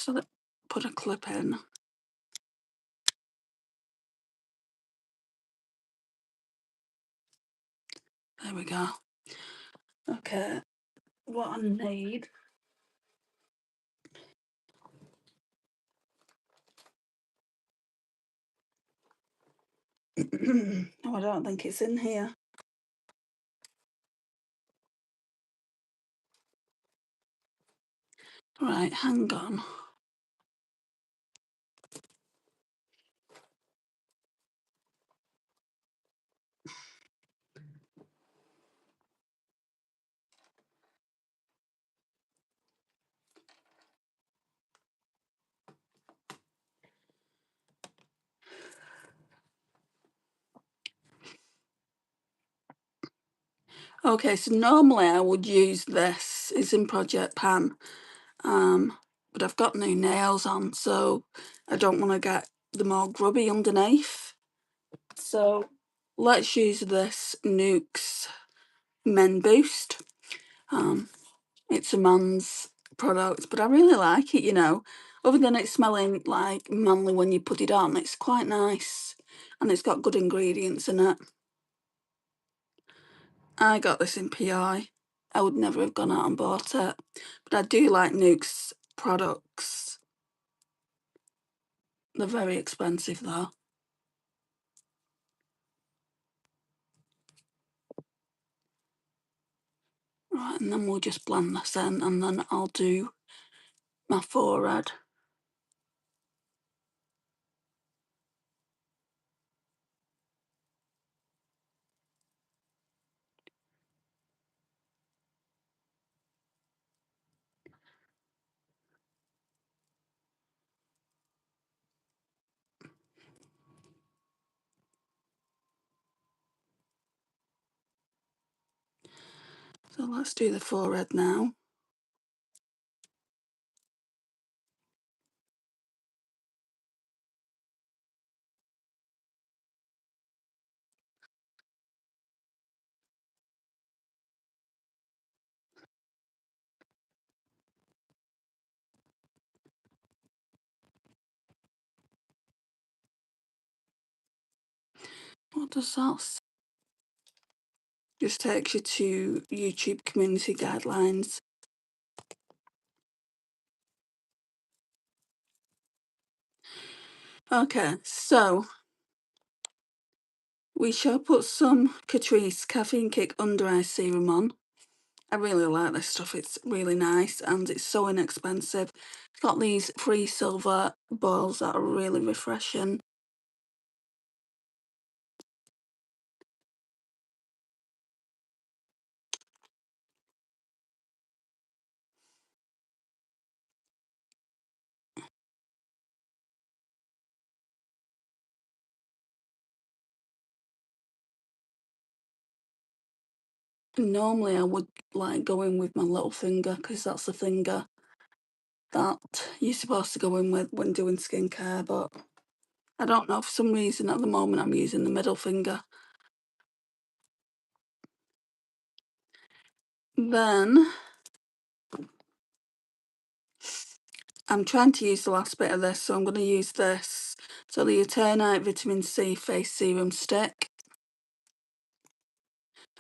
So that put a clip in. There we go. Okay, what I need. Oh, I don't think it's in here. Right, hang on. Okay, so normally I would use this. It's in Project Pan. But I've got new nails on, so I don't want to get them all grubby underneath. So let's use this Nuke's Men Boost. It's a man's product, but I really like it, you know. Other than it smelling like manly when you put it on, it's quite nice. And it's got good ingredients in it. I got this in PI. I would never have gone out and bought it. But I do like Nuke's products. They're very expensive though. Right, and then we'll just blend this in and then I'll do my forehead. So let's do the forehead now. What does that say? Just takes you to YouTube community guidelines. Okay, so we shall put some Catrice Caffeine Kick Under Eye Serum on. I really like this stuff, it's really nice and it's so inexpensive. It's got these free silver balls that are really refreshing. Normally I would like go in with my little finger because that's the finger that you're supposed to go in with when doing skincare, but I don't know, for some reason at the moment I'm using the middle finger. Then I'm trying to use the last bit of this, so I'm going to use this. So the Eternite Vitamin C Face Serum Stick.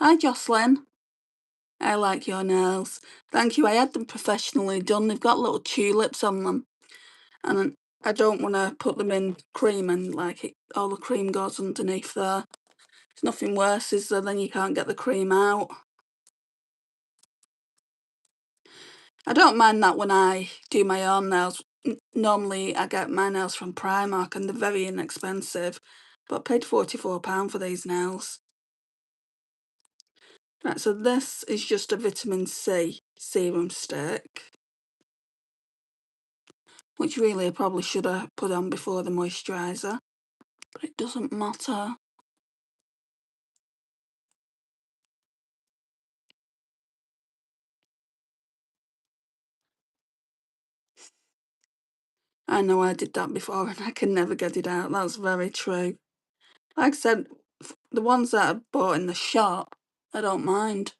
Hi Jocelyn. I like your nails. Thank you. I had them professionally done. They've got little tulips on them. And I don't want to put them in cream and like all the cream goes underneath there. There's nothing worse, is there? Then you can't get the cream out. I don't mind that when I do my own nails. Normally I get my nails from Primark and they're very inexpensive. But I paid £44 for these nails. Right, so this is just a vitamin C serum stick, which really I probably should have put on before the moisturiser, but it doesn't matter. I know I did that before and I can never get it out, that's very true. Like I said, the ones that I bought in the shop, I don't mind.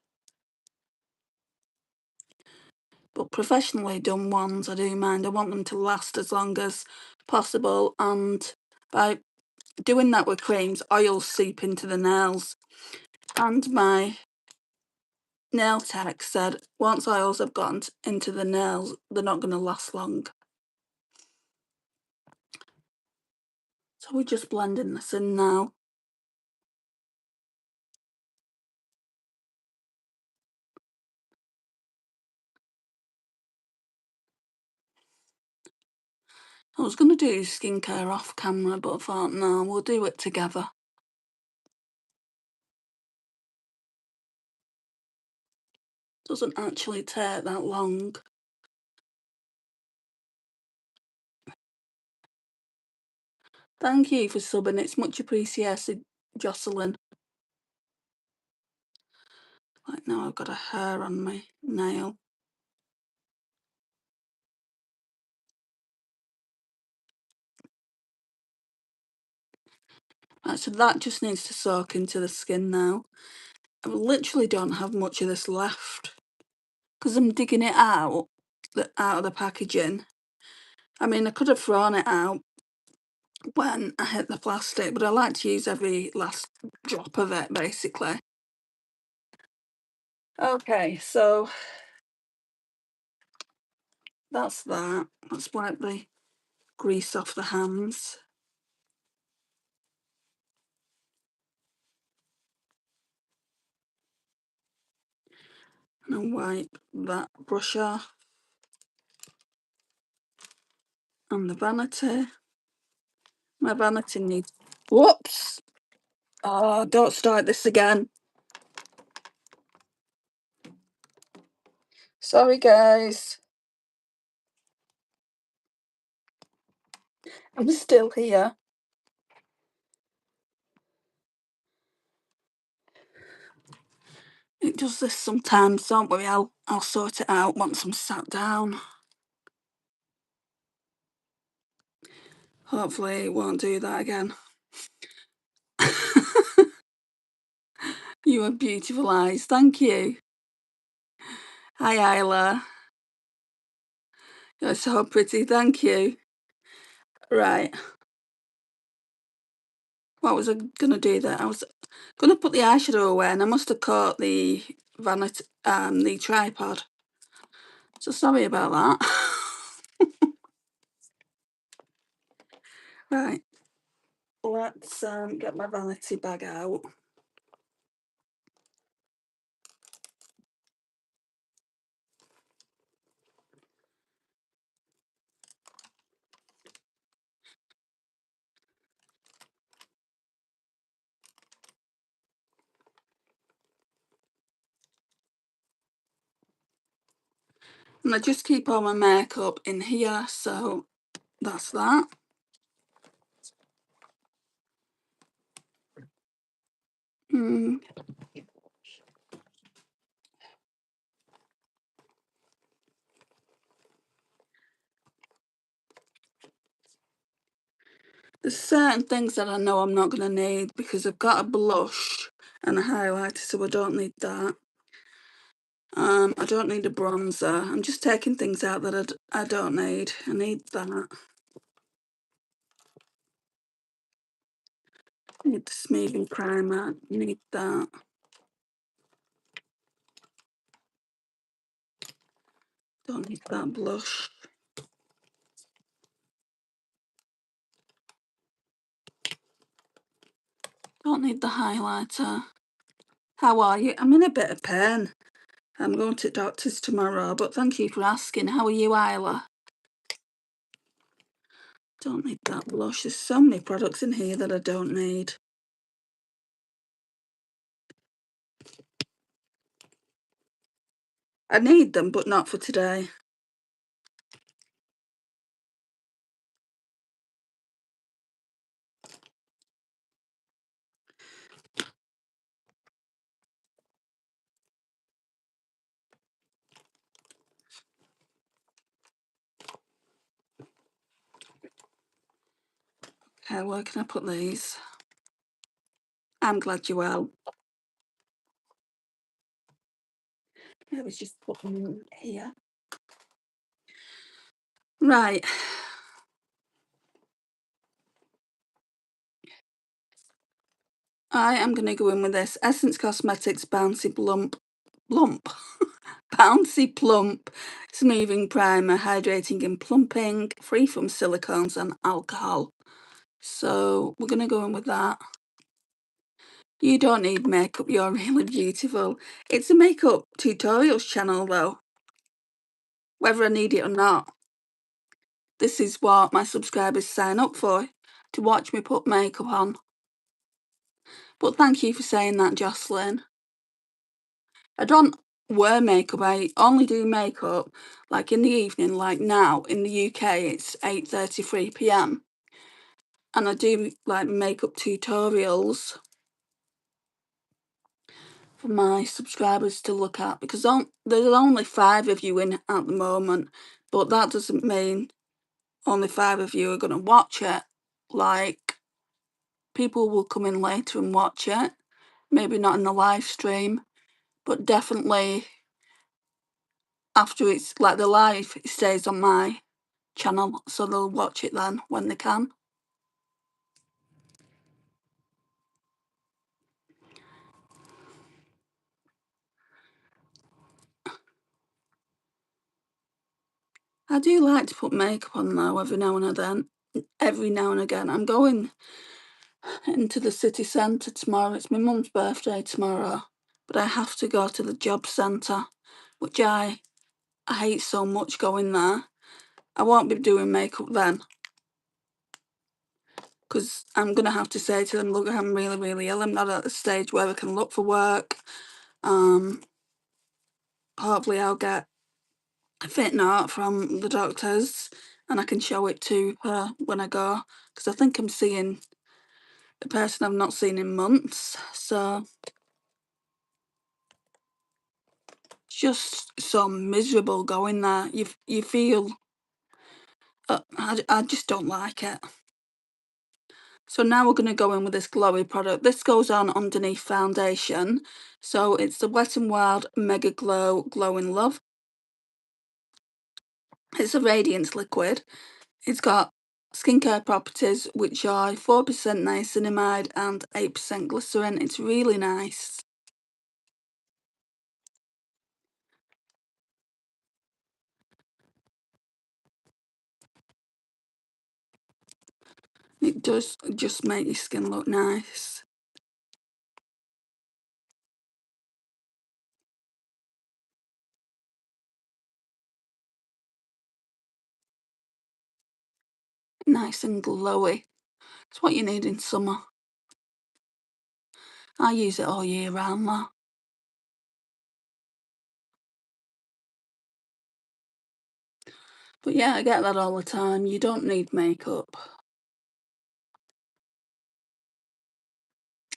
but professionally done ones I do mind. I want them to last as long as possible, and by doing that with creams, oils seep into the nails. And my nail tech said once oils have gotten into the nails, they're not going to last long. So we're just blending this in now. I was going to do skincare off camera, but I thought, no, we'll do it together. Doesn't actually take that long. Thank you for subbing, it's much appreciated, Jocelyn. Like now I've got a hair on my nail. Right, so that just needs to soak into the skin now. I literally don't have much of this left because I'm digging it out of the packaging. I mean, I could have thrown it out when I hit the plastic, but I like to use every last drop of it, basically. Okay, so that's that. Let's wipe the grease off the hands. And I'll wipe that brush off. And the vanity. My vanity needs... Whoops! Oh, don't start this again. Sorry, guys. I'm still here. It does this sometimes, don't worry, I'll sort it out once I'm sat down. Hopefully it won't do that again. You have beautiful eyes, thank you. Hi Isla. You're so pretty, thank you. Right. What was I gonna do there? I was gonna put the eyeshadow away and I must have caught the vanity, the tripod. So sorry about that. Right. Let's get my vanity bag out. And I just keep all my makeup in here, so that's that. There's certain things that I know I'm not going to need because I've got a blush and a highlighter, so I don't need that. I don't need a bronzer. I'm just taking things out that I don't need. I need that. I need the smoothing primer. I need that. Don't need that blush. Don't need the highlighter. How are you? I'm in a bit of pain. I'm going to doctors tomorrow, but thank you for asking. How are you, Isla? Don't need that blush. There's so many products in here that I don't need. I need them, but not for today. Okay, where can I put these? I'm glad you're well. I was just putting them here. Right. I am going to go in with this Essence Cosmetics Bouncy Plump, Bouncy Plump Smoothing Primer, Hydrating and Plumping, free from silicones and alcohol. So we're going to go in with that. You don't need makeup, you're really beautiful. It's a makeup tutorials channel though, whether I need it or not. This is what my subscribers sign up for, to watch me put makeup on. But thank you for saying that, Jocelyn. I don't wear makeup, I only do makeup like in the evening, like now in the UK it's 8:33 p.m. and I do like makeup tutorials for my subscribers to look at, because there's only 5 of you in at the moment, but that doesn't mean only 5 of you are going to watch it. Like, people will come in later and watch it, maybe not in the live stream, but definitely after it's like the live, it stays on my channel, so they'll watch it then when they can. I do like to put makeup on though every now and again. I'm going into the city centre tomorrow. It's my mum's birthday tomorrow, but I have to go to the job centre, which I hate so much going there. I won't be doing makeup then, because I'm going to have to say to them, look, I'm really, really ill. I'm not at the stage where I can look for work. Hopefully I'll get a fit note from the doctors and I can show it to her when I go, because I think I'm seeing a person I've not seen in months. So it's just so miserable going there. You feel, I just don't like it. So now we're going to go in with this glowy product. This goes on underneath foundation. So it's the Wet n Wild Mega Glow Glow in Love. It's a radiance liquid. It's got skincare properties which are 4% niacinamide and 8% glycerin. It's really nice. It does just make your skin look nice. Nice and glowy. It's what you need in summer. I use it all year round though. But yeah, I get that all the time. You don't need makeup.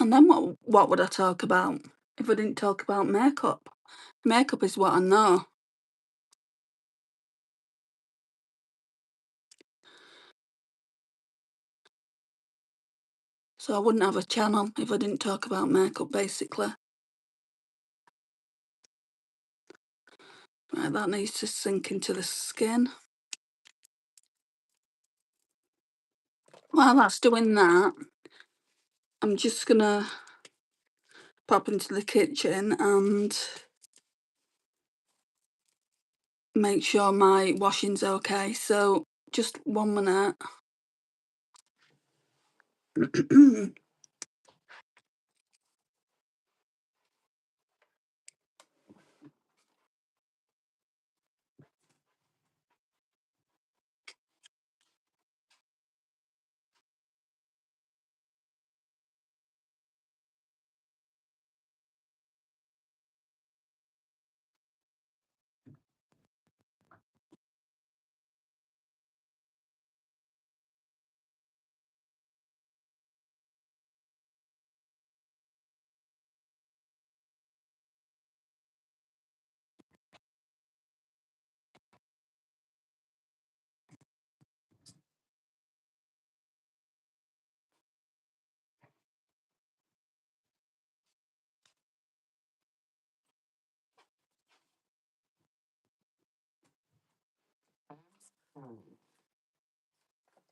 And then what would I talk about if I didn't talk about makeup? Makeup is what I know. So I wouldn't have a channel if I didn't talk about makeup, basically. Right, that needs to sink into the skin. While that's doing that, I'm just gonna pop into the kitchen and make sure my washing's okay. So just 1 minute.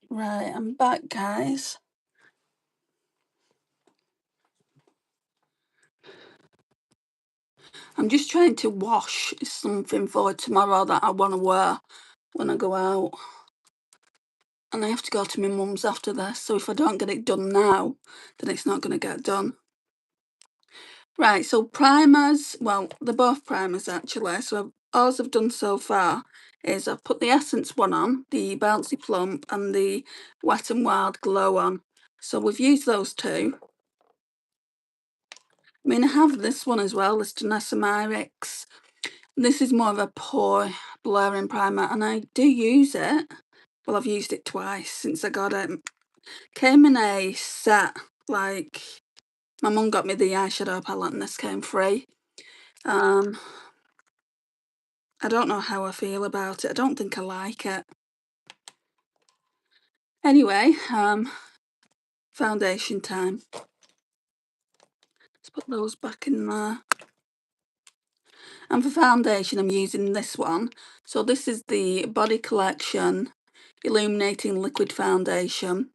Right, I'm back, guys. I'm just trying to wash something for tomorrow that I want to wear when I go out. And I have to go to my mum's after this, so if I don't get it done now, then it's not going to get done. Right, so primers, well, they're both primers actually. So all I've done so far is I've put the Essence one on, the Bouncy Plump, and the Wet n Wild Glow on. So we've used those two. I mean, I have this one as well, this Myrick's. This is more of a pore blurring primer, and I do use it. Well, I've used it twice since I got it. Came in a set, like, my mum got me the eyeshadow palette and this came free. I don't know how I feel about it. I don't think I like it. Anyway, foundation time. Let's put those back in there. And for foundation, I'm using this one. So this is the Body Collection Illuminating Liquid Foundation.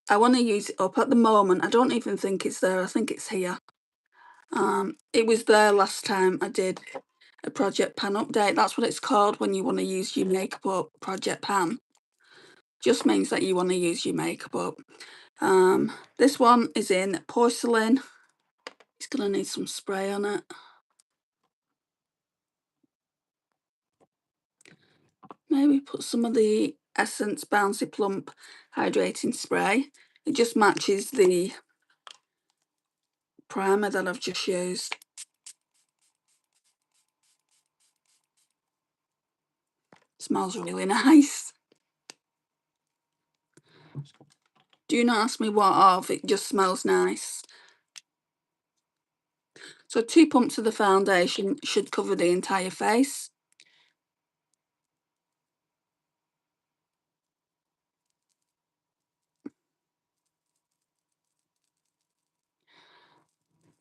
I want to use it up at the moment. I don't even think it's there. I think it's here. It was there last time I did a project pan update. That's what it's called when you want to use your makeup up. Project pan just means that you want to use your makeup up. This one is in porcelain. It's gonna need some spray on it. Maybe put some of the Essence Bouncy Plump hydrating spray. It just matches the primer that I've just used. Smells really nice. Do not ask me what of, it just smells nice. So 2 pumps of the foundation should cover the entire face.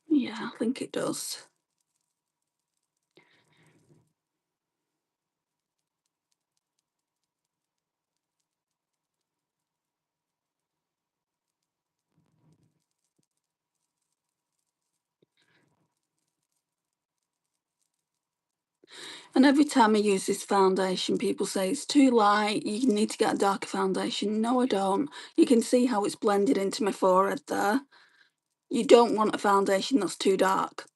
Yeah, I think it does. And every time I use this foundation, people say it's too light, you need to get a darker foundation. No, I don't. You can see how it's blended into my forehead there. You don't want a foundation that's too dark.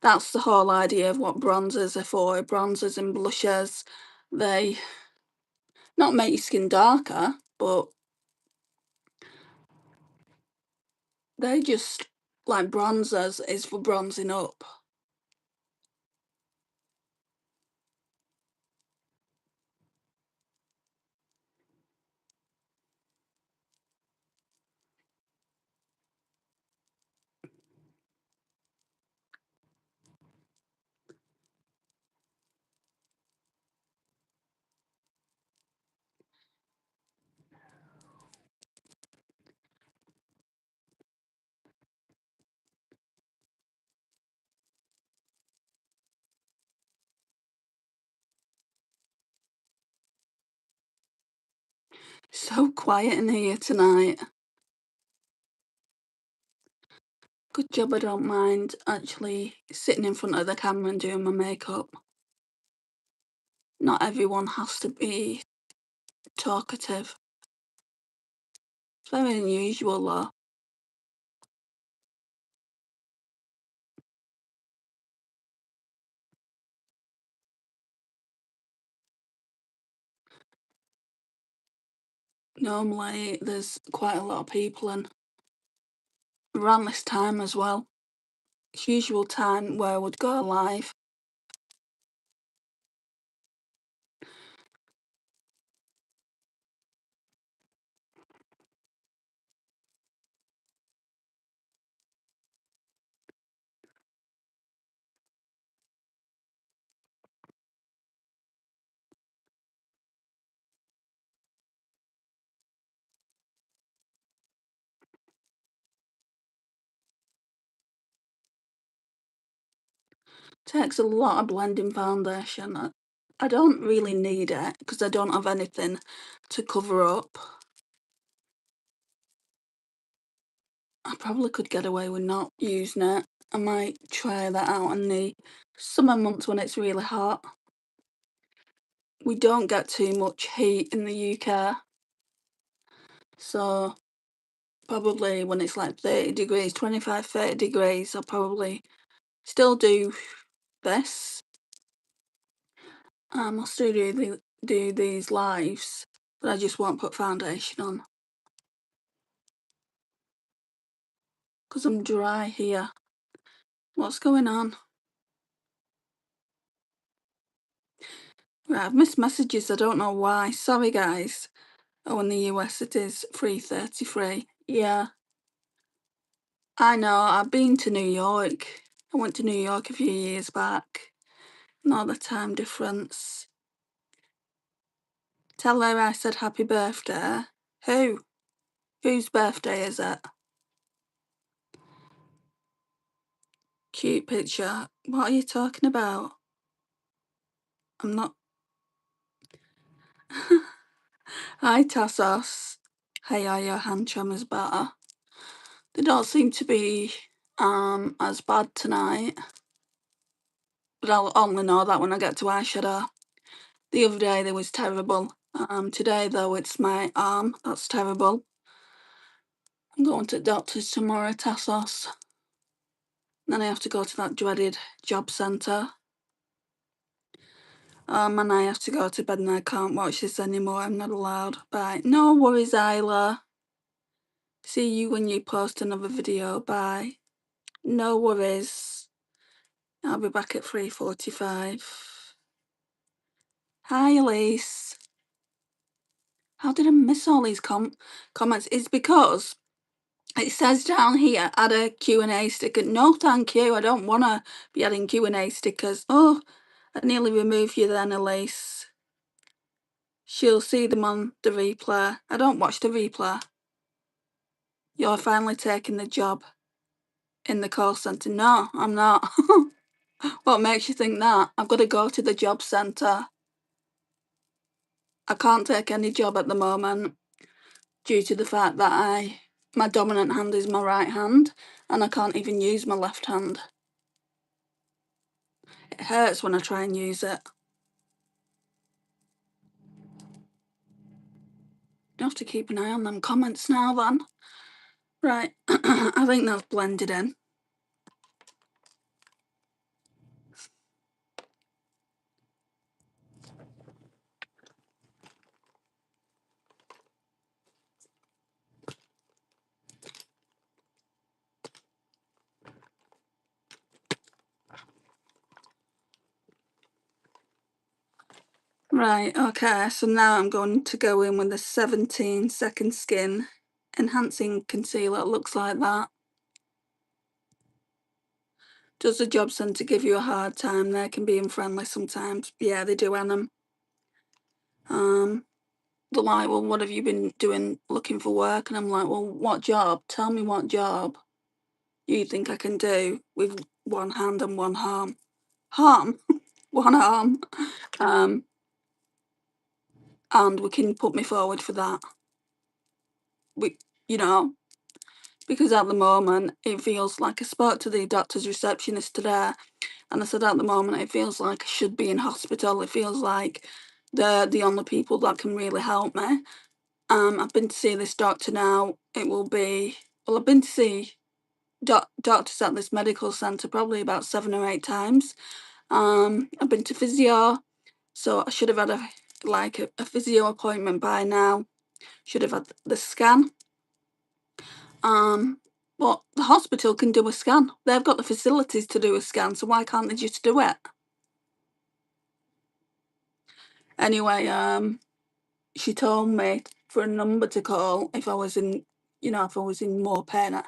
That's the whole idea of what bronzers are for. Bronzers and blushers, they not make your skin darker, but they just, like bronzers is for bronzing up. So quiet in here tonight. Good job I don't mind actually sitting in front of the camera and doing my makeup. Not everyone has to be talkative. It's very unusual though. Normally there's quite a lot of people and around this time as well. It's usual time where I would go live. Takes a lot of blending foundation. I don't really need it because I don't have anything to cover up. I probably could get away with not using it. I might try that out in the summer months when it's really hot. We don't get too much heat in the UK, so probably when it's like 30 degrees, 25, 30 degrees, I'll probably still do this. I'll still do these lives, but I just won't put foundation on because I'm dry here. What's going on? Right, I've missed messages, I don't know why. Sorry guys. Oh, in the US it is 3:33. Yeah, I know, I've been to New York. I went to New York a few years back. Not the time difference. Tell her I said happy birthday. Who? Whose birthday is it? Cute picture. What are you talking about? I'm not. Hi, Tassos. Hey, are your hand tremors better? They don't seem to be as bad tonight. But I'll only know that when I get to eyeshadow. The other day they was terrible. Today though it's my arm. That's terrible. I'm going to the doctor's tomorrow, Tassos. Then I have to go to that dreaded job centre. And I have to go to bed and I can't watch this anymore. I'm not allowed. Bye. No worries, Isla. See you when you post another video. Bye. No worries. I'll be back at 3:45. Hi, Elise. How did I miss all these comments? It's because it says down here, add a Q&A sticker. No, thank you. I don't want to be adding Q&A stickers. Oh, I nearly removed you then, Elise. She'll see them on the replay. I don't watch the replay. You're finally taking the job in the call centre. No, I'm not. What makes you think that? I've got to go to the job centre. I can't take any job at the moment due to the fact that my dominant hand is my right hand and I can't even use my left hand. It hurts when I try and use it. You have to keep an eye on them comments now then. Right, I think that's blended in. Right, okay, so now I'm going to go in with a 17 Second Skin Enhancing Concealer. It looks like that. Does the job centre give you a hard time? They can be unfriendly sometimes. Yeah, they do, Annam. They're like, well, what have you been doing looking for work? And I'm like, well, what job? Tell me what job you think I can do with one hand and one arm. One arm. And we can put me forward for that. You know, because at the moment it feels like I spoke to the doctor's receptionist today and I said at the moment it feels like I should be in hospital. It feels like they're the only people that can really help me. I've been to see this doctor now. I've been to see doctors at this medical centre probably about 7 or 8 times. I've been to physio, so I should have had a physio appointment by now. Should have had the scan. But the hospital can do a scan. They've got the facilities to do a scan, so why can't they just do it? Anyway, she told me for a number to call if I was in, if I was in more pain.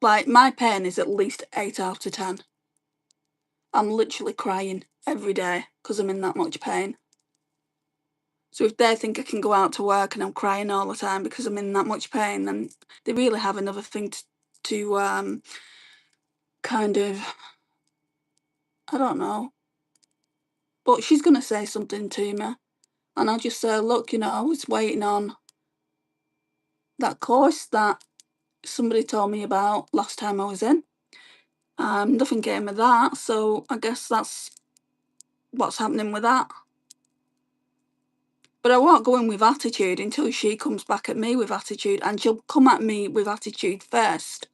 My pain is at least 8 out of 10. I'm literally crying every day because I'm in that much pain. So if they think I can go out to work and I'm crying all the time because I'm in that much pain, then they really have another thing to kind of, I don't know, but she's going to say something to me. And I'll just say, look, you know, I was waiting on that course that somebody told me about last time I was in. Nothing came of that, so I guess that's what's happening with that. But I won't go in with attitude until she comes back at me with attitude, and she'll come at me with attitude first.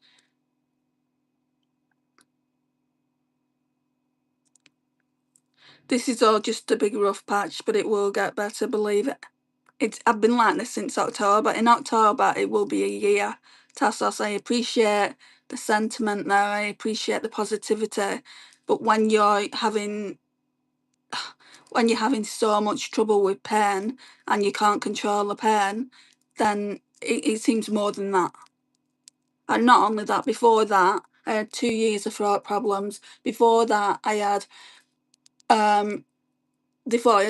This is all just a big rough patch, but it will get better, believe it. I've been like this since October. In October, it will be a year. Tassos, I appreciate the sentiment there. I appreciate the positivity. But when you're having so much trouble with pain and you can't control the pain, then it seems more than that. And not only that, before that, I had 2 years of throat problems. Before that, I had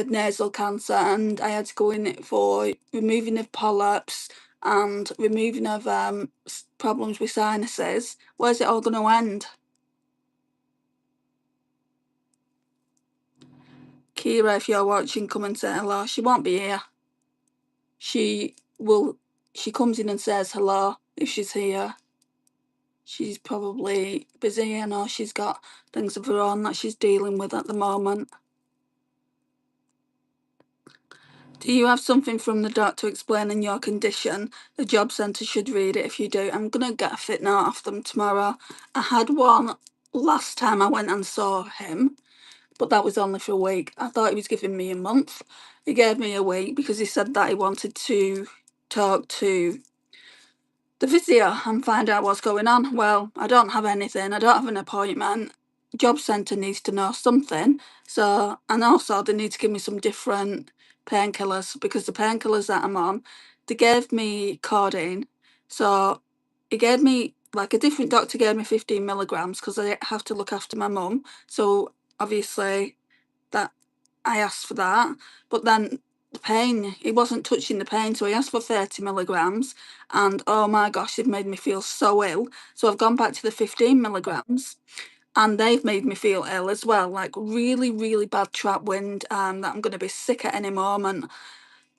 nasal cancer, and I had to go in for removing of polyps and removing of problems with sinuses. Where's it all going to end? Kira, if you're watching, come and say hello. She won't be here. She comes in and says hello if she's here. She's probably busy. I know she's got things of her own that she's dealing with at the moment. Do you have something from the doctor explaining your condition? The job centre should read it if you do. I'm going to get a fit note off them tomorrow. I had one last time I went and saw him, but that was only for a week. I thought he was giving me a month. He gave me a week because he said that he wanted to talk to the physio and find out what's going on. Well, I don't have anything. I don't have an appointment. Job centre needs to know something. So, and also they need to give me some different painkillers, because the painkillers that I'm on, they gave me codeine. So he gave me, like, a different doctor gave me 15 milligrams because I have to look after my mum. So obviously that I asked for that, but then the pain, he wasn't touching the pain, so he asked for 30 milligrams, and oh my gosh, they've made me feel so ill. So I've gone back to the 15 milligrams, and they've made me feel ill as well, like really, really bad trap wind, that I'm going to be sick at any moment.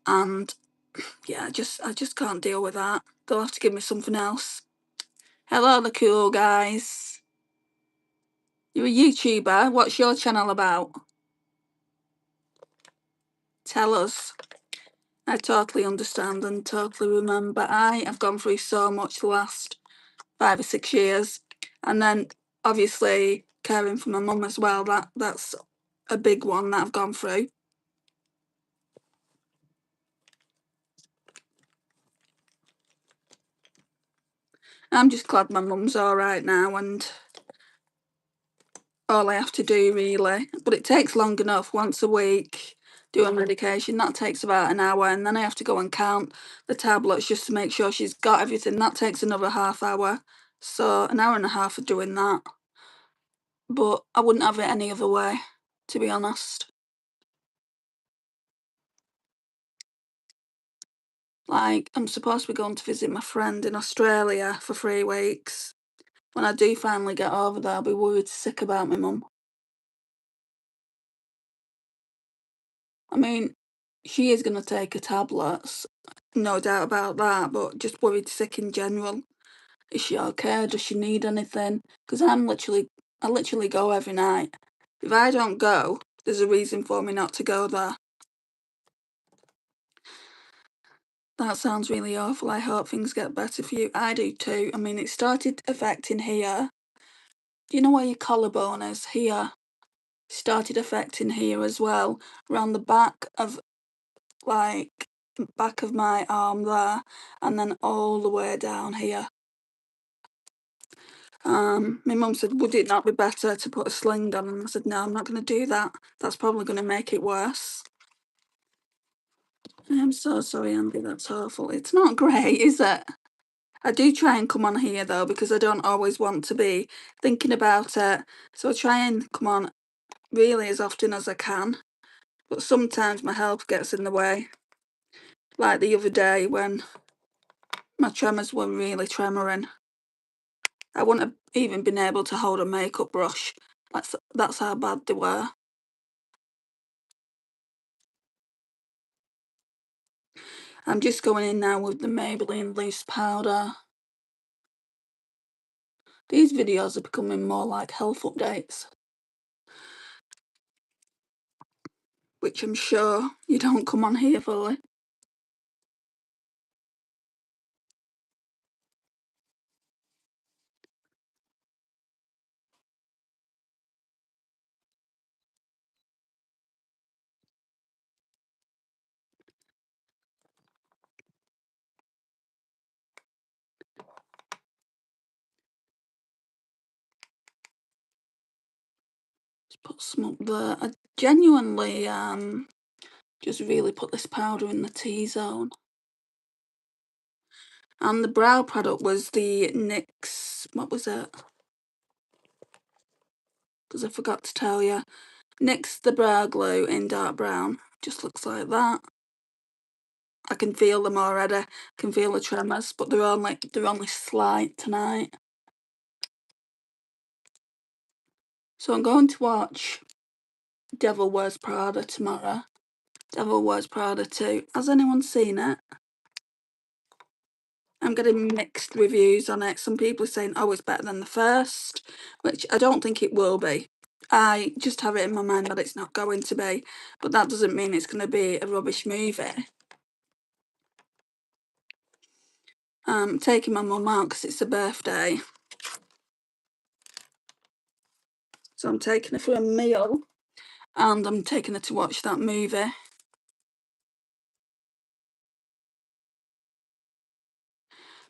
And yeah, I just can't deal with that. They'll have to give me something else. Hello, the cool guys. You're a YouTuber. What's your channel about? Tell us. I totally understand and totally remember. I have gone through so much the last 5 or 6 years, and then obviously caring for my mum as well. That's a big one that I've gone through. I'm just glad my mum's all right now, and all I have to do really, but it takes long enough. Once a week doing medication, that takes about an hour, and then I have to go and count the tablets just to make sure she's got everything. That takes another half hour, so an hour and a half of doing that. But I wouldn't have it any other way, to be honest. Like, I'm supposed to be going to visit my friend in Australia for 3 weeks. When I do finally get over there, I'll be worried sick about my mum. I mean, she is going to take her tablets, no doubt about that, but just worried sick in general. Is she okay? Does she need anything? Because I literally go every night. If I don't go, there's a reason for me not to go there. That sounds really awful. I hope things get better for you. I do too. I mean, it started affecting here. Do you know where your collarbone is? Here. Started affecting here as well. Around the back of, like, back of my arm there. And then all the way down here. My mum said, would it not be better to put a sling on? And I said, no, I'm not going to do that. That's probably going to make it worse. I'm so sorry, Andy, that's awful. It's not great, is it? I do try and come on here though, because I don't always want to be thinking about it. So I try and come on really as often as I can. But sometimes my health gets in the way. Like the other day when my tremors were really tremoring. I wouldn't have even been able to hold a makeup brush. That's how bad they were. I'm just going in now with the Maybelline loose powder. These videos are becoming more like health updates, which I'm sure you don't come on here for. Just put some up there. I genuinely just really put this powder in the T-zone. And the brow product was the NYX, what was it? Because I forgot to tell you. NYX the brow glue in dark brown. Just looks like that. I can feel them already. I can feel the tremors, but they're only slight tonight. So I'm going to watch Devil Wears Prada tomorrow. Devil Wears Prada 2. Has anyone seen it? I'm getting mixed reviews on it. Some people are saying, oh, it's better than the first, which I don't think it will be. I just have it in my mind that it's not going to be, but that doesn't mean it's going to be a rubbish movie. I'm taking my mum out because it's her birthday. So I'm taking her for a meal and I'm taking her to watch that movie.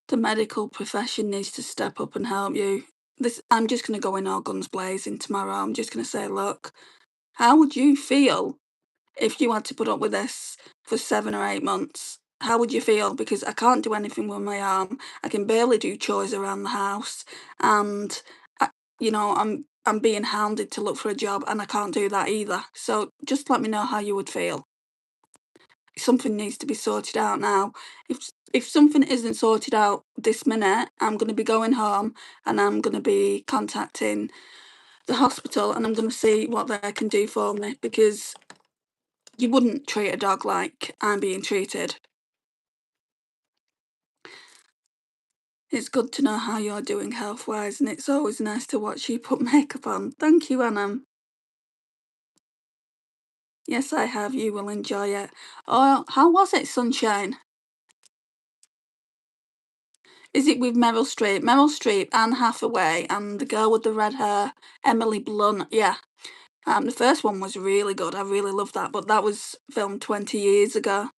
The medical profession needs to step up and help you. I'm just going to go in all guns blazing tomorrow. I'm just going to say, look, how would you feel if you had to put up with this for 7 or 8 months? How would you feel? Because I can't do anything with my arm. I can barely do chores around the house, and I'm being hounded to look for a job, and I can't do that either. So just let me know how you would feel. Something needs to be sorted out now. If something isn't sorted out this minute, I'm going to be going home and I'm going to be contacting the hospital and I'm going to see what they can do for me, because you wouldn't treat a dog like I'm being treated. It's good to know how you're doing health-wise, and it's always nice to watch you put makeup on. Thank you, Anna. Yes, I have. You will enjoy it. Oh, how was it, Sunshine? Is it with Meryl Streep? Meryl Streep, Anne Hathaway, and the girl with the red hair, Emily Blunt. Yeah. The first one was really good. I really loved that, but that was filmed 20 years ago.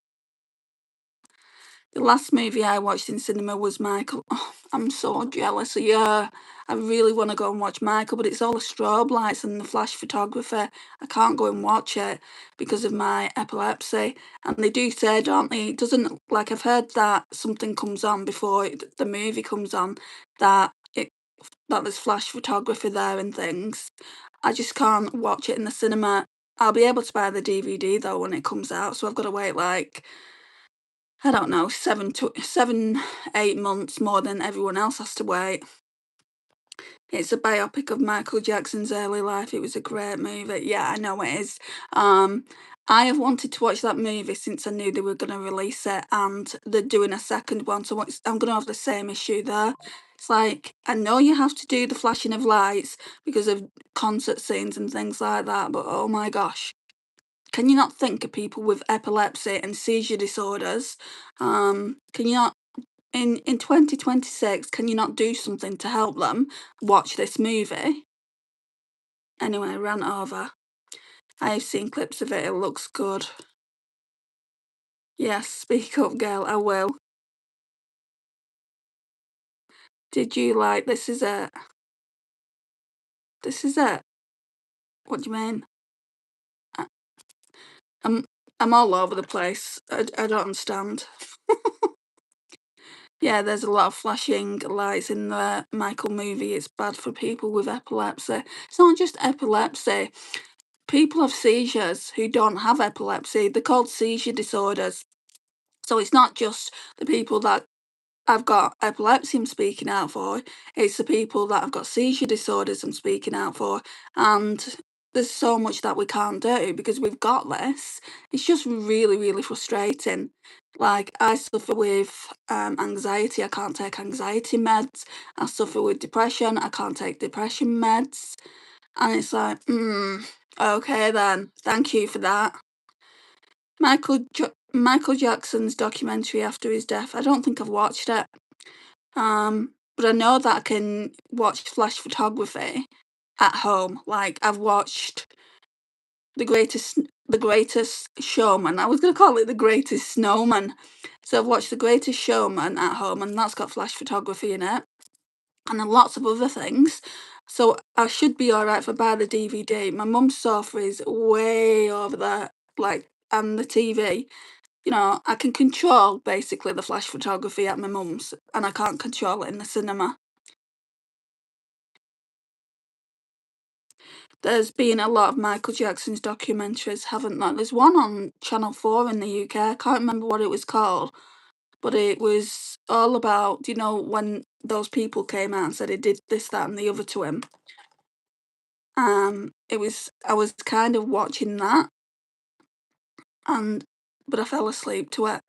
The last movie I watched in cinema was Michael. Oh, I'm so jealous of you. I really want to go and watch Michael, but it's all the strobe lights and the flash photography. I can't go and watch it because of my epilepsy. And they do say, don't they, it doesn't, like, I've heard that something comes on before the movie comes on, that there's flash photography there and things. I just can't watch it in the cinema. I'll be able to buy the DVD though when it comes out, so I've got to wait like, I don't know, 8 months more than everyone else has to wait. It's a biopic of Michael Jackson's early life. It was a great movie. Yeah, I know it is. I have wanted to watch that movie since I knew they were going to release it, and they're doing a second one, so I'm going to have the same issue there. It's like, I know you have to do the flashing of lights because of concert scenes and things like that, but oh my gosh. Can you not think of people with epilepsy and seizure disorders? Can you not, in 2026, can you not do something to help them watch this movie? Anyway, I ran over. I have seen clips of it. It looks good. Yes, speak up, girl. I will. Did you like This Is It? This is it. What do you mean? I- I'm all over the place. I don't understand. Yeah, there's a lot of flashing lights in the Michael movie. It's bad for people with epilepsy. It's not just epilepsy. People have seizures who don't have epilepsy. They're called seizure disorders. So it's not just the people that I've got epilepsy I'm speaking out for. It's the people that have got seizure disorders I'm speaking out for. And there's so much that we can't do because we've got this. It's just really, really frustrating. Like, I suffer with anxiety. I can't take anxiety meds. I suffer with depression. I can't take depression meds. And it's like, okay then. Thank you for that. Michael Jackson's documentary after his death. I don't think I've watched it. But I know that I can watch flash photography at home. Like, I've watched the greatest showman. I was going to call it the greatest snowman. So I've watched the greatest showman at home, and that's got flash photography in it, and then lots of other things. So I should be alright if I buy the DVD. My mum's sofa is way over there, like, and the TV. You know, I can control basically the flash photography at my mum's, and I can't control it in the cinema. There's been a lot of Michael Jackson's documentaries, haven't there? There's one on Channel 4 in the UK. I can't remember what it was called, but it was all about, you know, when those people came out and said he did this, that, and the other to him. I was kind of watching that, but I fell asleep to it.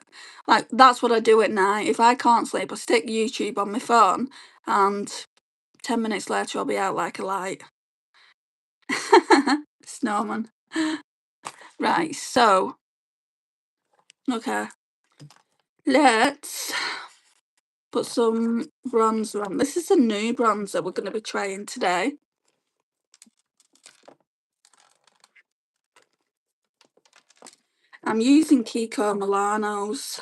Like, that's what I do at night. If I can't sleep, I stick YouTube on my phone, and 10 minutes later I'll be out like a light. Snowman. Right, so, okay. Let's put some bronzer on. This is a new bronzer we're going to be trying today. I'm using Kiko Milano's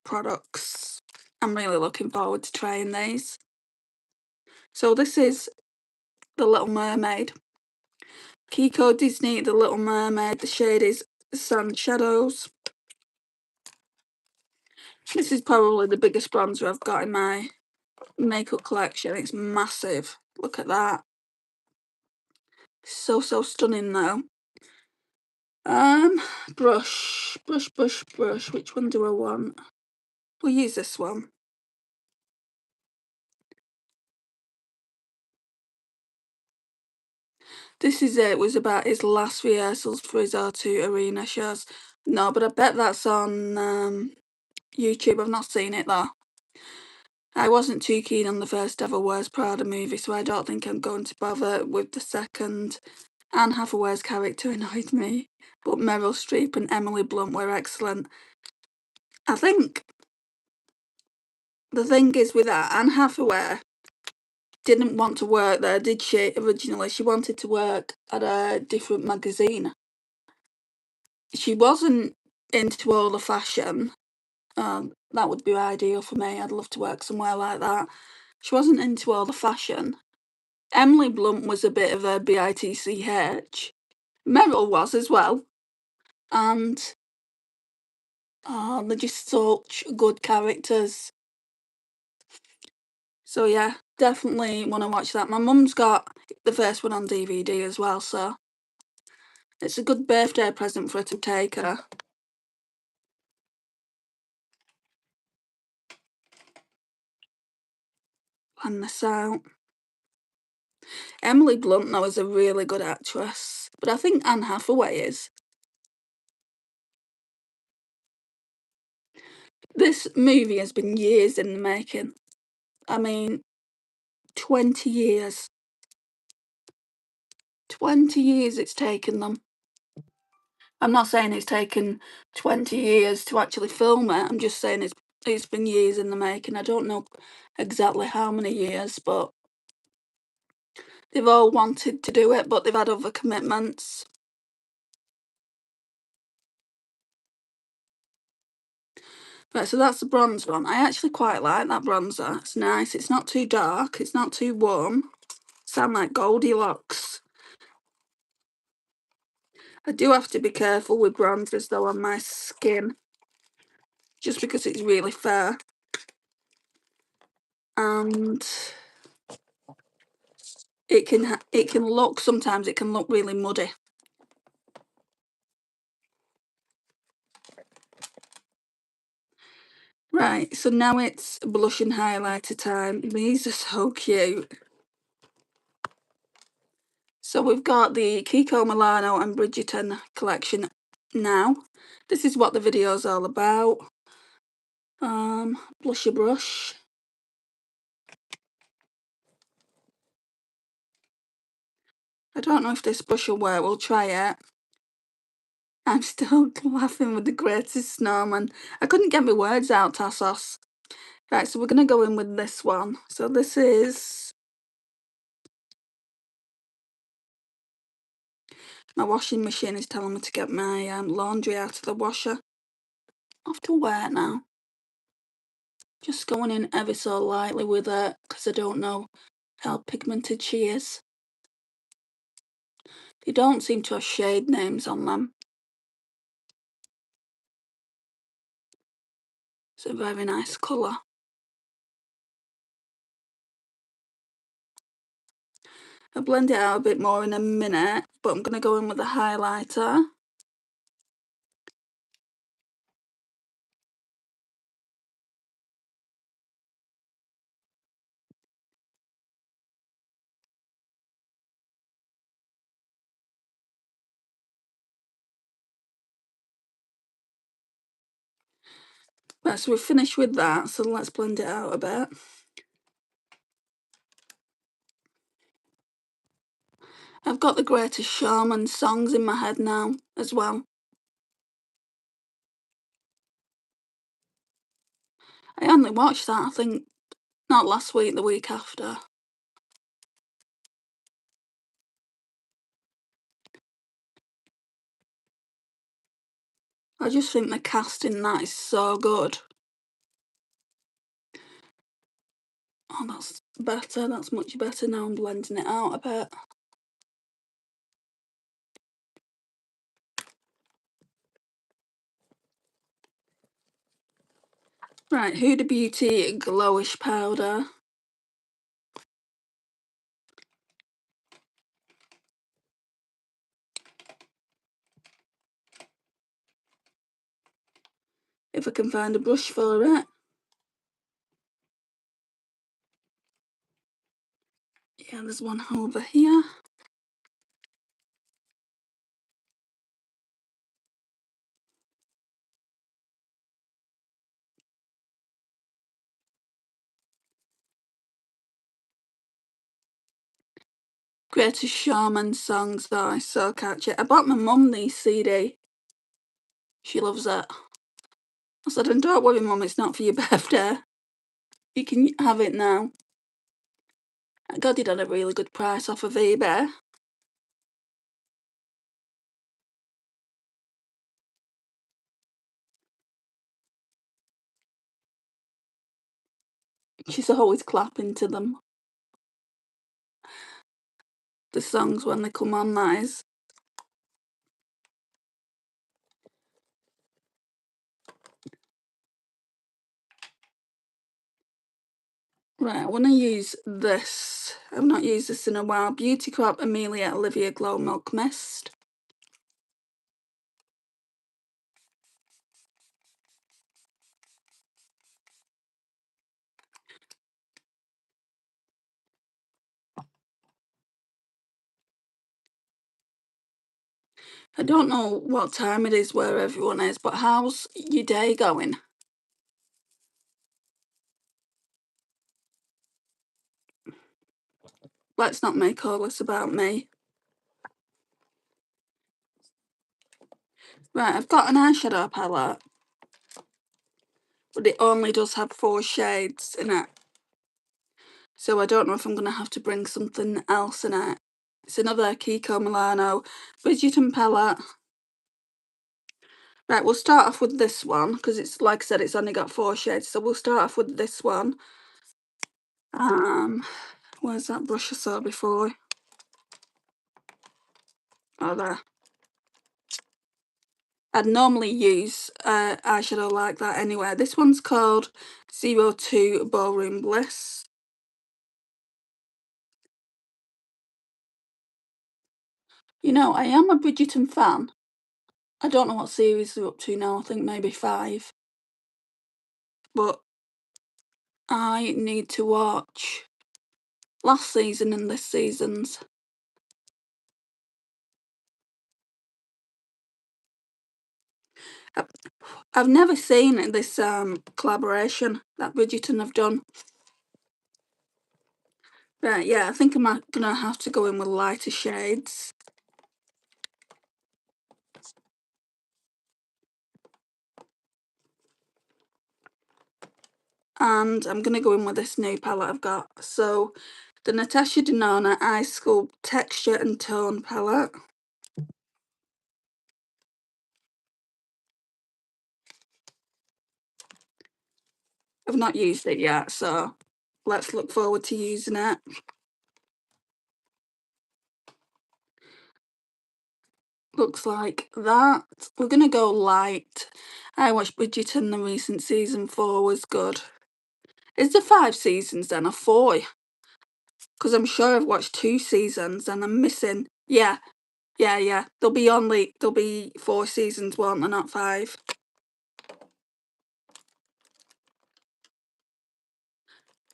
products. I'm really looking forward to trying these. So this is The Little Mermaid. Kiko Disney The Little Mermaid. The shade is Sand Shadows. This is probably the biggest bronzer I've got in my makeup collection. It's massive. Look at that. So stunning though. Brush. Which one do I want? We'll use this one. This is it. It was about his last rehearsals for his O2 Arena shows. No, but I bet that's on YouTube. I've not seen it though. I wasn't too keen on the first ever Where's Prada movie, so I don't think I'm going to bother with the second. Anne Hathaway's character annoyed me, but Meryl Streep and Emily Blunt were excellent. I think the thing is with that, Anne Hathaway didn't want to work there, did she, originally? She wanted to work at a different magazine. She wasn't into all the fashion. That would be ideal for me. I'd love to work somewhere like that. She wasn't into all the fashion. Emily Blunt was a bit of a bitch. Meryl was as well. And they're just such good characters. So yeah, definitely want to watch that. My mum's got the first one on DVD as well, so it's a good birthday present for her to take her. Plan this out. Emily Blunt, though, is a really good actress, but I think Anne Hathaway is. This movie has been years in the making. I mean, 20 years. 20 years it's taken them. I'm not saying it's taken 20 years to actually film it. I'm just saying it's been years in the making. I don't know exactly how many years, but they've all wanted to do it, but they've had other commitments. Right, so that's the bronze one. I actually quite like that bronzer. It's nice. It's not too dark. It's not too warm. Sound like Goldilocks. I do have to be careful with bronzers though on my skin, just because it's really fair. And it can look, sometimes it can look really muddy. Right, so now it's blush and highlighter time. These are so cute. So we've got the Kiko, Milano and Bridgerton collection now. This is what the video is all about. Blusher brush. I don't know if this brush will work, we'll try it. I'm still laughing with the greatest snowman. I couldn't get my words out, Tassos. Right, so we're going to go in with this one. So this is my washing machine is telling me to get my laundry out of the washer. Off to wear it now. Just going in ever so lightly with it because I don't know how pigmented she is. They don't seem to have shade names on them. It's a very nice colour. I'll blend it out a bit more in a minute, but I'm going to go in with a highlighter. Right, so we've finished with that, so let's blend it out a bit. I've got the Greatest Showman songs in my head now as well. I only watched that, I think, not last week, the week after. I just think the cast in that is so good. Oh, that's better, that's much better. Now I'm blending it out a bit. Right, Huda Beauty Glowish Powder. If I can find a brush for it. Yeah, there's one over here. Greatest Showman songs, though, so catchy. I bought my mum the CD. She loves it. I said, and don't worry, Mum, it's not for your birthday. You can have it now. I got it at a really good price off of eBay. She's always clapping to them. The songs when they come on, that is. Right, I want to use this. I've not used this in a while. Beauty Crop Amelia Olivia Glow Milk Mist. I don't know what time it is where everyone is, but how's your day going? Let's not make all this about me. Right, I've got an eyeshadow palette, but it only does have 4 shades in it. So I don't know if I'm going to have to bring something else in it. It's another Kiko Milano Bridgerton palette. Right, we'll start off with this one, because it's, like I said, it's only got 4 shades, so we'll start off with this one. Where's that brush I saw before? Oh, there. I'd normally use eyeshadow like that anyway. This one's called 02 Ballroom Bliss. You know, I am a Bridgerton fan. I don't know what series they're up to now, I think maybe 5. But I need to watch last season and this season's. I- I've never seen this collaboration that Bridgerton have done. Right, yeah, I think I'm gonna have to go in with lighter shades. And I'm gonna go in with this new palette I've got. So, the Natasha Denona Eye Sculpt Texture and Tone palette. I've not used it yet, so let's look forward to using it. Looks like that. We're gonna go light. I watched Bridgerton, the recent season 4 was good. Is there 5 seasons then, or 4? Because I'm sure I've watched 2 seasons and I'm missing. Yeah. There'll be 4 seasons, won't there, not 5?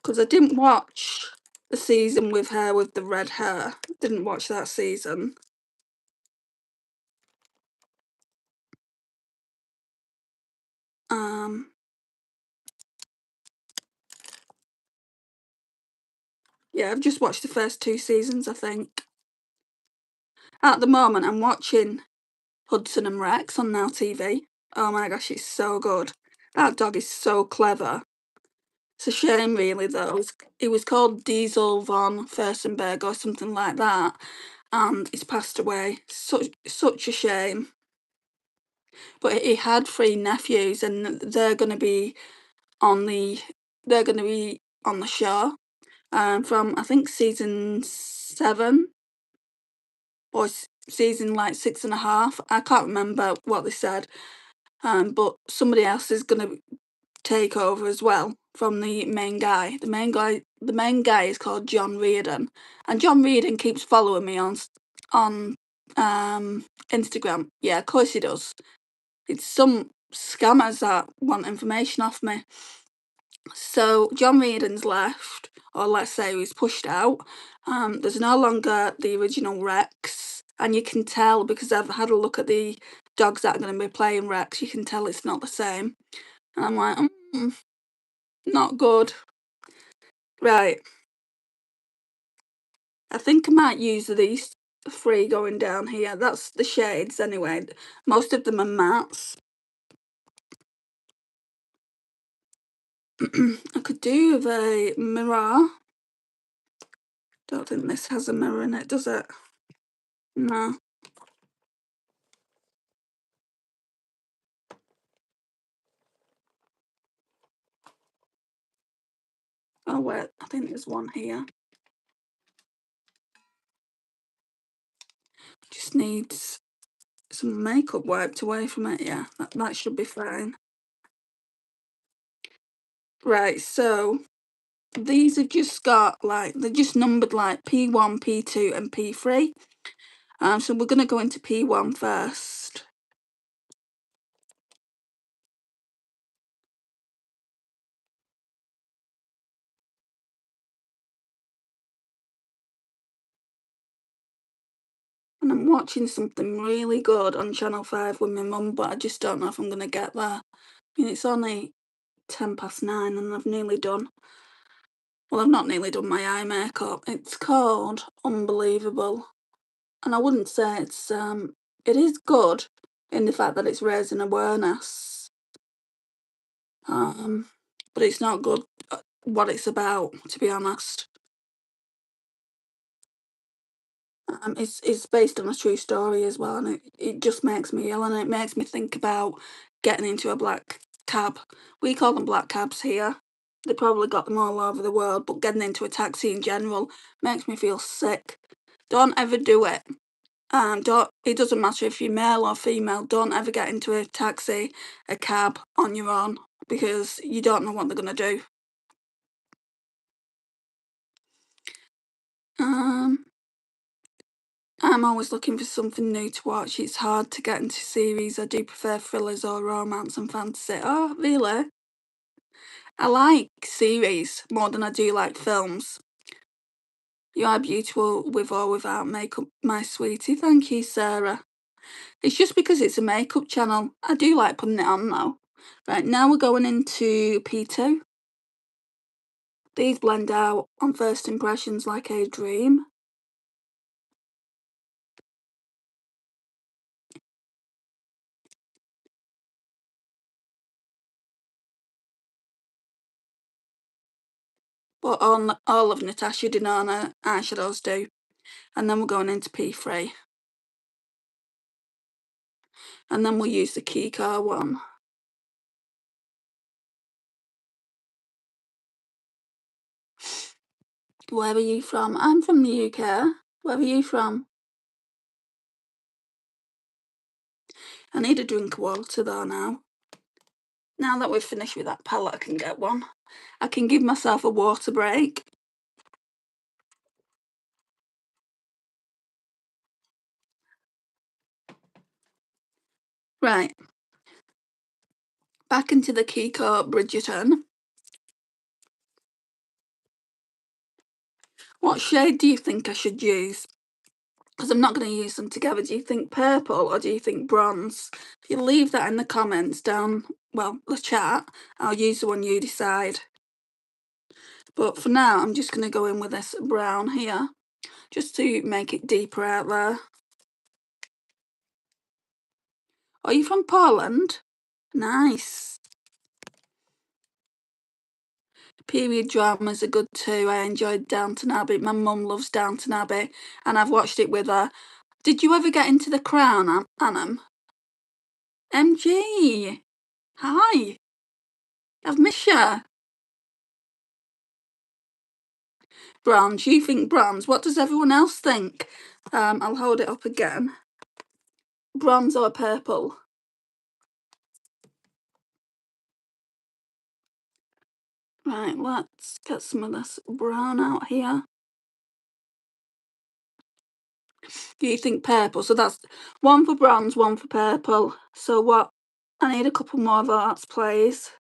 Because I didn't watch the season with her with the red hair. Didn't watch that season. Yeah, I've just watched the first 2 seasons, I think. At the moment, I'm watching Hudson and Rex on Now TV. Oh my gosh, it's so good. That dog is so clever. It's a shame, really, though. It was called Diesel von Furstenberg or something like that, and he's passed away. Such a shame. But he had 3 nephews, and they're going to be on the show. From I think season 7 or season like 6.5. I can't remember what they said. But somebody else is going to take over as well from the main guy. The main guy is called John Reardon, and John Reardon keeps following me on Instagram. Yeah, of course he does. It's some scammers that want information off me. So John Reardon's left, or let's say he's pushed out. There's no longer the original Rex, and you can tell because I've had a look at the dogs that are going to be playing Rex. You can tell it's not the same, and I'm like, not good. Right, I think I might use these 3 going down here. That's the shades anyway. Most of them are mattes. I could do with a mirror. Don't think this has a mirror in it, does it? No. Oh wait, I think there's one here. Just needs some makeup wiped away from it. Yeah, that should be fine. Right, so these have just got like, they're just numbered like P1, P2 and P3. So we're going to go into P1 first. And I'm watching something really good on Channel 5 with my mum, but I just don't know if I'm going to get there. I mean, it's only 9:10 and I've nearly done. Well, I've not nearly done my eye makeup. It's called Unbelievable. And I wouldn't say it is good in the fact that it's raising awareness. But it's not good what it's about, to be honest. It's based on a true story as well, and it just makes me ill, and it makes me think about getting into a black cab. We call them black cabs here. They probably got them all over the world, but getting into a taxi in general makes me feel sick. Don't ever do it. Don't. It doesn't matter if you're male or female. Don't ever get into a taxi, a cab on your own, because you don't know what they're gonna do. Um, I'm always looking for something new to watch. It's hard to get into series. I do prefer thrillers or romance and fantasy. Oh, really? I like series more than I do like films. You are beautiful with or without makeup, my sweetie. Thank you, Sarah. It's just because it's a makeup channel. I do like putting it on though. Right, now we're going into P2. These blend out on first impressions like a dream. But all of Natasha Denona eyeshadows do. And then we're going into P3. And then we'll use the Kiko one. Where are you from? I'm from the UK. Where are you from? I need a drink of water though now. Now that we've finished with that palette, I can get one. I can give myself a water break. Right. Back into the Kiko Bridgerton. What shade do you think I should use? Because I'm not going to use them together. Do you think purple or do you think bronze? If you leave that in the comments down, well, the chat, I'll use the one you decide. But for now, I'm just going to go in with this brown here, just to make it deeper out there. Are you from Poland? Nice. Period dramas are good too. I enjoyed Downton Abbey. My mum loves Downton Abbey, and I've watched it with her. Did you ever get into The Crown, Annam? MG! Hi! I've missed you. Bronze. You think bronze. What does everyone else think? I'll hold it up again. Bronze or purple? Right, let's get some of this brown out here. Do you think purple? So that's one for bronze, one for purple. So what? I need a couple more votes, please.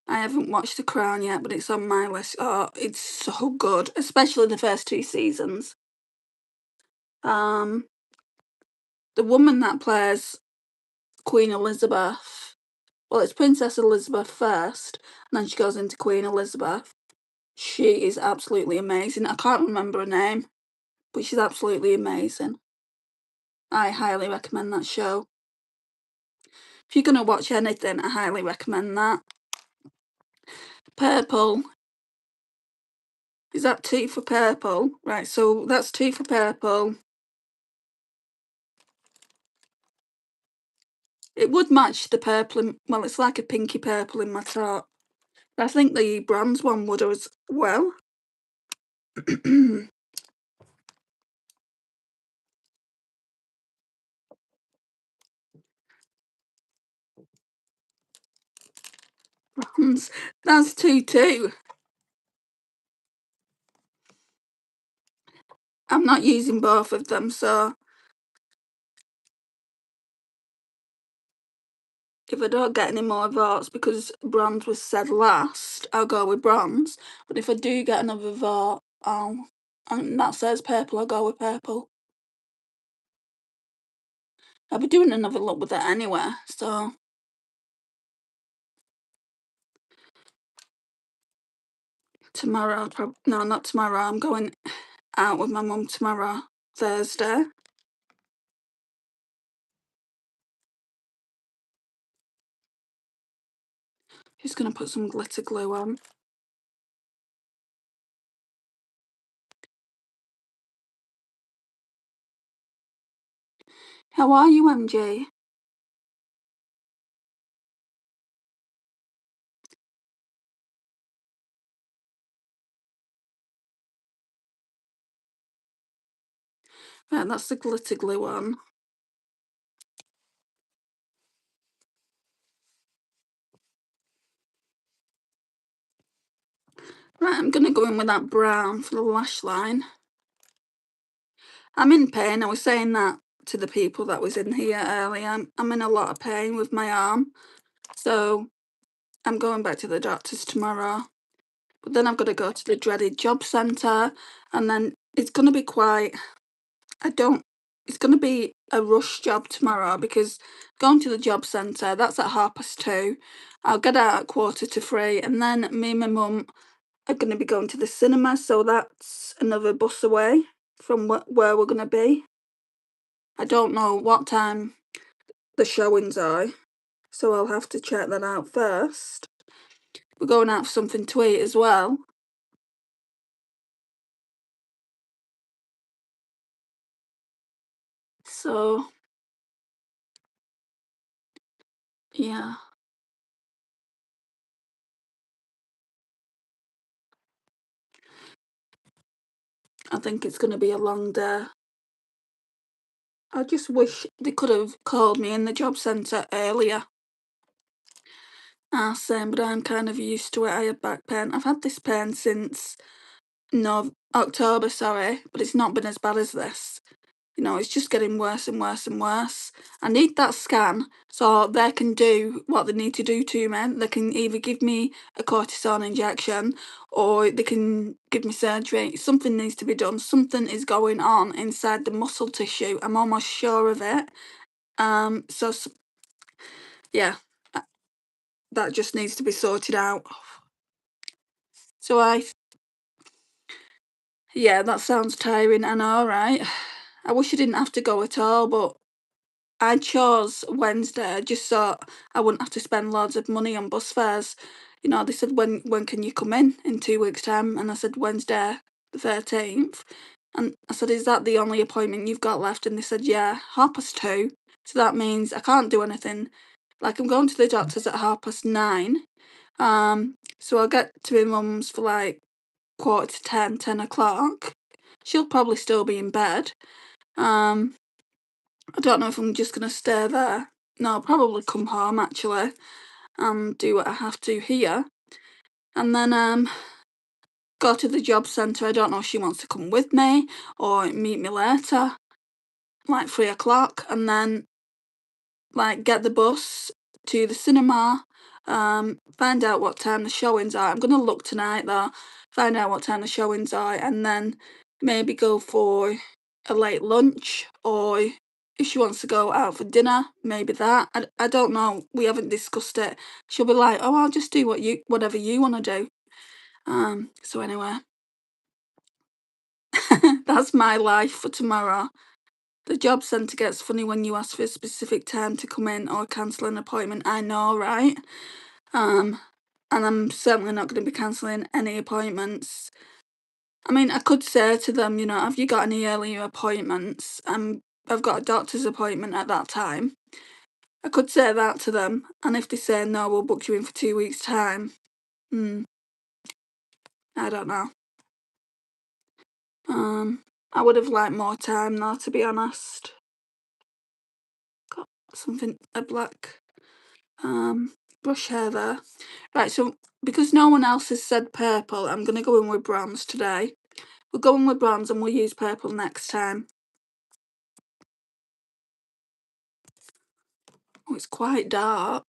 I haven't watched The Crown yet, but it's on my list. Oh, it's so good, especially the first 2 seasons. The woman that plays Queen Elizabeth, well, it's Princess Elizabeth first, and then she goes into Queen Elizabeth. She is absolutely amazing. I can't remember her name, but she's absolutely amazing. I highly recommend that show. If you're going to watch anything, I highly recommend that. Purple. Is that 2 for purple? Right, so that's 2 for purple. It would match the purple, well, it's like a pinky purple in my top. But I think the bronze one would as well. Bronze. That's 2 too. I'm not using both of them, so if I don't get any more votes because bronze was said last, I'll go with bronze. But if I do get another vote, and that says purple, I'll go with purple. I'll be doing another look with it anyway, so. Tomorrow, no, not tomorrow, I'm going out with my mum tomorrow, Thursday. Just going to put some glitter glue on. How are you, MG? Right, that's the glitter glue on. Right, I'm going to go in with that brown for the lash line. I'm in pain. I was saying that to the people that was in here earlier. I'm in a lot of pain with my arm. So I'm going back to the doctor's tomorrow. But then I've got to go to the dreaded job centre. And then it's going to be quite... it's going to be a rush job tomorrow because going to the job centre, that's at 2:30. I'll get out at 2:45, and then me and my mum are going to be going to the cinema, so that's another bus away from where we're going to be. I don't know what time the showings are, so I'll have to check that out first. We're going out for something to eat as well. So, yeah. I think it's going to be a long day. I just wish they could have called me in the job centre earlier. Same, but I'm kind of used to it. I had back pain. I've had this pain since October, sorry, but it's not been as bad as this. You know, it's just getting worse and worse and worse. I need that scan so they can do what they need to do to me. They can either give me a cortisone injection or they can give me surgery. Something needs to be done. Something is going on inside the muscle tissue. I'm almost sure of it. So yeah, that just needs to be sorted out. So yeah, that sounds tiring, I know, right? I wish I didn't have to go at all, but I chose Wednesday. I just thought I wouldn't have to spend loads of money on bus fares. You know, they said, when can you come in 2 weeks' time? And I said, Wednesday the 13th. And I said, is that the only appointment you've got left? And they said, yeah, 2:30. So that means I can't do anything. Like, I'm going to the doctor's at 9:30. So I'll get to my mum's for like 9:45, 10 o'clock. She'll probably still be in bed. I don't know if I'm just gonna stay there. No, I'll probably come home actually and do what I have to here. And then go to the job centre. I don't know if she wants to come with me or meet me later, like 3 o'clock, and then like get the bus to the cinema, find out what time the showings are. I'm gonna look tonight though, find out what time the showings are, and then maybe go for a late lunch, or if she wants to go out for dinner, maybe that. I don't know. We haven't discussed it. She'll be like, "Oh, I'll just do whatever you want to do." So anyway, that's my life for tomorrow. The job centre gets funny when you ask for a specific time to come in or cancel an appointment. I know, right? And I'm certainly not going to be cancelling any appointments. I mean, I could say to them, you know, have you got any earlier appointments? I've got a doctor's appointment at that time. I could say that to them, and if they say no, we'll book you in for 2 weeks' time. I don't know. I would have liked more time though, to be honest. Got a black brush hair there. Right, so because no one else has said purple, I'm gonna go in with bronze today. We'll go in with bronze and we'll use purple next time. Oh, it's quite dark.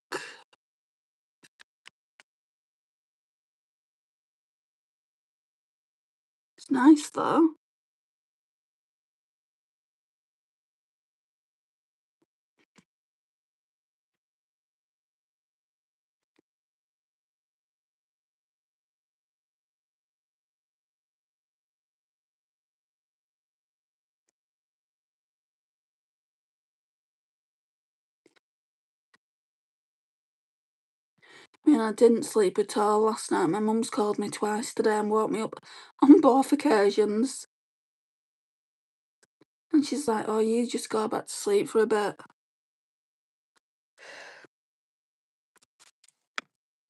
It's nice though. I mean, I didn't sleep at all last night. My mum's called me twice today and woke me up on both occasions. And she's like, oh, you just go back to sleep for a bit.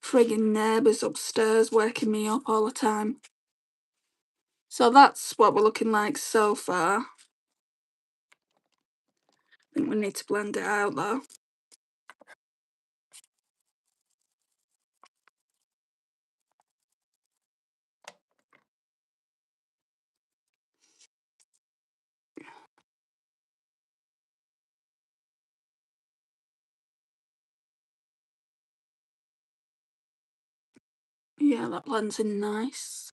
Friggin' neighbours upstairs waking me up all the time. So that's what we're looking like so far. I think we need to blend it out though. Yeah, that blends in nice.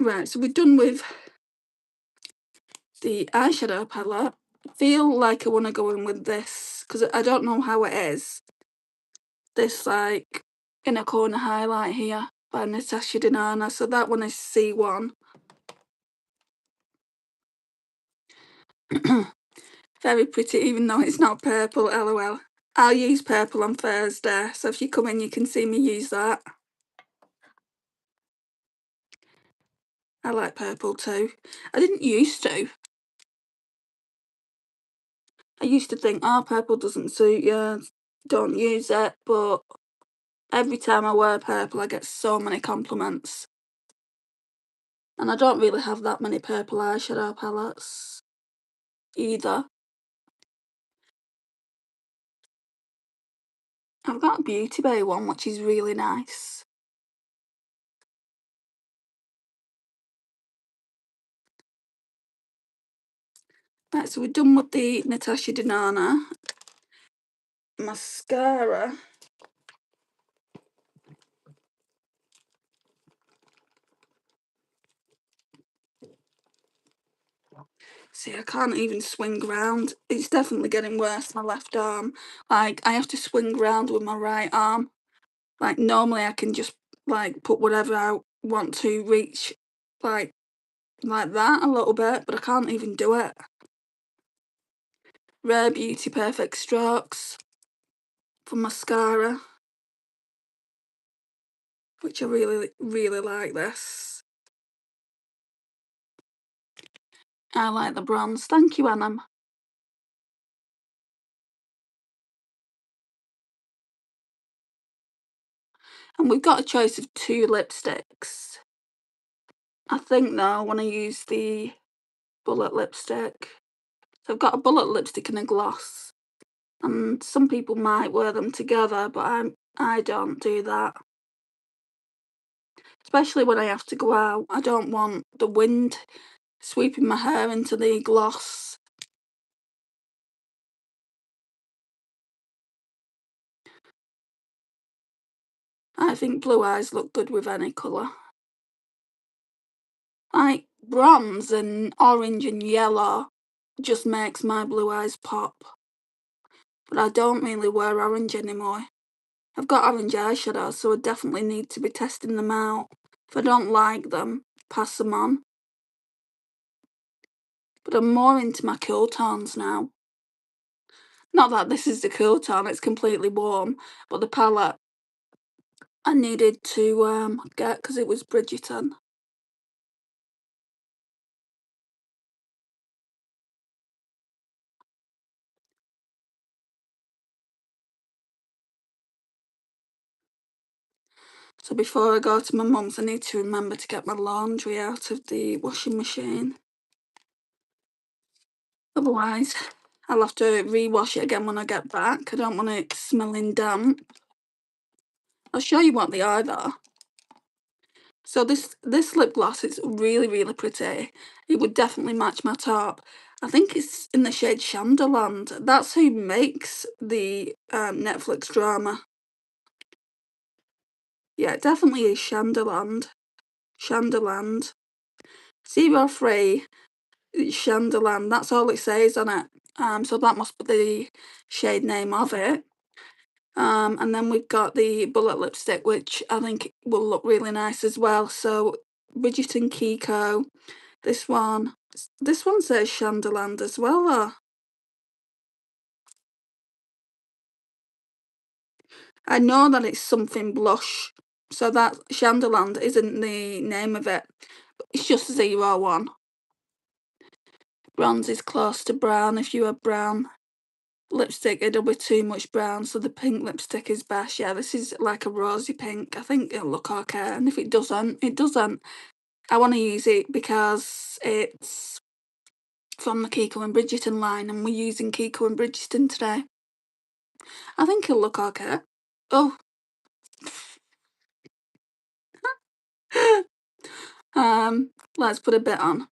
Right, so we're done with the eyeshadow palette. I feel like I want to go in with this, because I don't know how it is. This, like, inner corner highlight here by Natasha Denona. So that one is C1. Very pretty, even though it's not purple, lol. I'll use purple on Thursday, so if you come in you can see me use that. I like purple too. I didn't used to. I used to think, oh, purple doesn't suit you, don't use it, but every time I wear purple I get so many compliments. And I don't really have that many purple eyeshadow palettes either. I've got a Beauty Bay one, which is really nice. Right, so we're done with the Natasha Denona. Mascara. See, I can't even swing round. It's definitely getting worse, my left arm. Like, I have to swing round with my right arm. Like, normally I can just, like, put whatever I want to reach, like that a little bit, but I can't even do it. Rare Beauty Perfect Strokes for mascara, which I really, really like this. I like the bronze. Thank you, Anam. And we've got a choice of 2 lipsticks. I think, though, I want to use the bullet lipstick. So I've got a bullet lipstick and a gloss. And some people might wear them together, but I don't do that. Especially when I have to go out. I don't want the wind sweeping my hair into the gloss. I think blue eyes look good with any colour. Like bronze and orange and yellow just makes my blue eyes pop. But I don't really wear orange anymore. I've got orange eyeshadow, so I definitely need to be testing them out. If I don't like them, pass them on. But I'm more into my cool tones now. Not that this is the cool tone, it's completely warm, but the palette I needed to get because it was Bridgerton. So before I go to my mum's, I need to remember to get my laundry out of the washing machine. Otherwise, I'll have to re-wash it again when I get back. I don't want it smelling damp. I'll show you what they are though. So this lip gloss is really, really pretty. It would definitely match my top. I think it's in the shade Shondaland. That's who makes the Netflix drama. Yeah, it definitely is Shondaland. Shondaland. 03 Shondaland. That's all it says on it. So that must be the shade name of it. And then we've got the bullet lipstick, which I think will look really nice as well. So Bridgerton Kiko. This one says Shondaland as well though. I know that it's something blush, so that Shondaland isn't the name of it. It's just 01. Bronze is close to brown. If you have brown lipstick, it'll be too much brown, so the pink lipstick is best. Yeah, this is like a rosy pink. I think it'll look okay, and if it doesn't, it doesn't. I want to use it because it's from the Kiko and Bridgerton line, and we're using Kiko and Bridgerton today. I think it'll look okay. Oh. Let's put a bit on.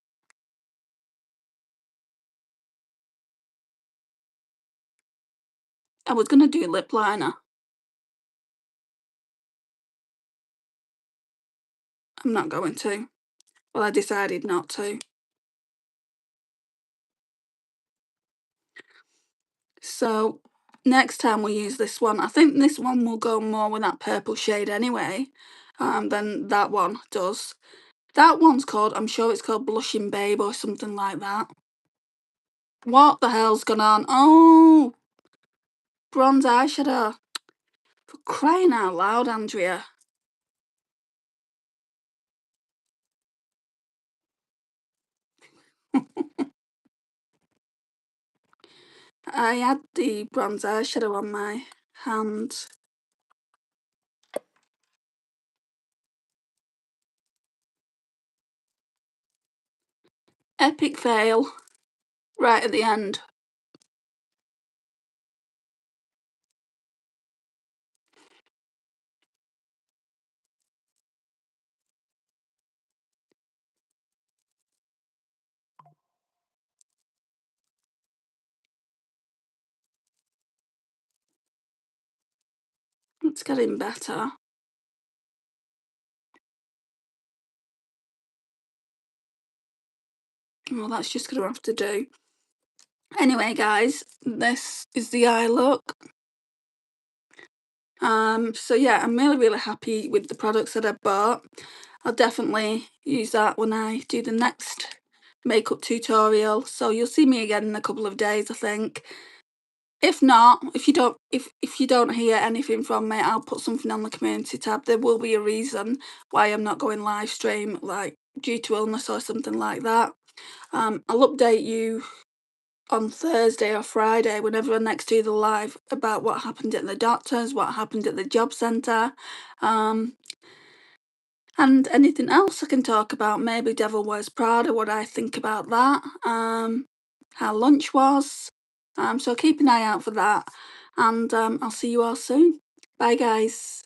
I was gonna do lip liner. I'm not going to. Well, I decided not to. So next time we use this one, I think this one will go more with that purple shade anyway, than that one does. That one's called, I'm sure it's called Blushing Babe or something like that. What the hell's gone on? Oh, bronze eyeshadow. For crying out loud, Andrea. I had the bronze eyeshadow on my hand. Epic fail. Right at the end. It's getting better. Well, that's just going to have to do. Anyway, guys, this is the eye look. So yeah, I'm really happy with the products that I bought. I'll definitely use that when I do the next makeup tutorial. So you'll see me again in a couple of days, I think. If not, if you don't hear anything from me, I'll put something on the community tab. There will be a reason why I'm not going live stream, like due to illness or something like that. I'll update you on Thursday or Friday, whenever I next do the live, about what happened at the doctor's, what happened at the job centre, and anything else I can talk about. Maybe Devil Wears Prada, what I think about that, how lunch was. So keep an eye out for that, and I'll see you all soon. Bye, guys.